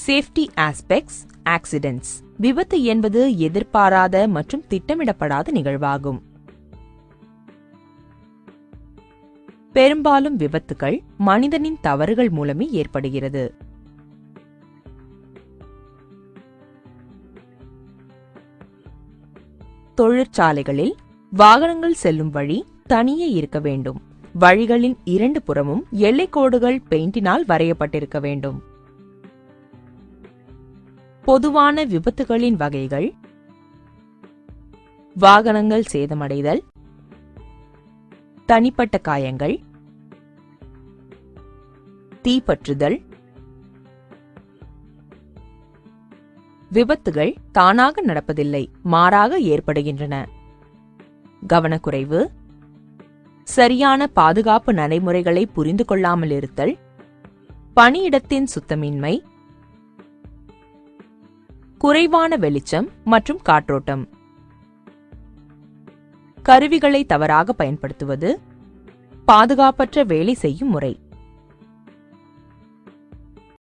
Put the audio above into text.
Safety aspects, accidents. விபத்து என்பது எதிர்பாராத மற்றும் திட்டமிடப்படாத நிகழ்வாகும். பெரும்பாலும் விபத்துகள் மனிதனின் தவறுகள் மூலமே ஏற்படுகிறது. தொழிற்சாலைகளில் வாகனங்கள் செல்லும் வழி தனியே இருக்க வேண்டும். வழிகளின் இரண்டு புறமும் எல்லைக்கோடுகள் பெயிண்டினால் வரையப்பட்டிருக்க வேண்டும். பொதுவான விபத்துகளின் வகைகள்: வாகனங்கள் சேதமடைதல், தனிப்பட்ட காயங்கள், தீப்பற்றுதல். விபத்துகள் தானாக நடப்பதில்லை, மாறாக ஏற்படுகின்றன. கவனக்குறைவு, சரியான பாதுகாப்பு நடைமுறைகளை புரிந்து கொள்ளாமல் இருத்தல், பணியிடத்தின் சுத்தமின்மை, குறைவான வெளிச்சம் மற்றும் காற்றோட்டம். கருவிகளை தவறாக பயன்படுத்துவது, பாதுகாப்பற்ற வேலை செய்யும் முறை.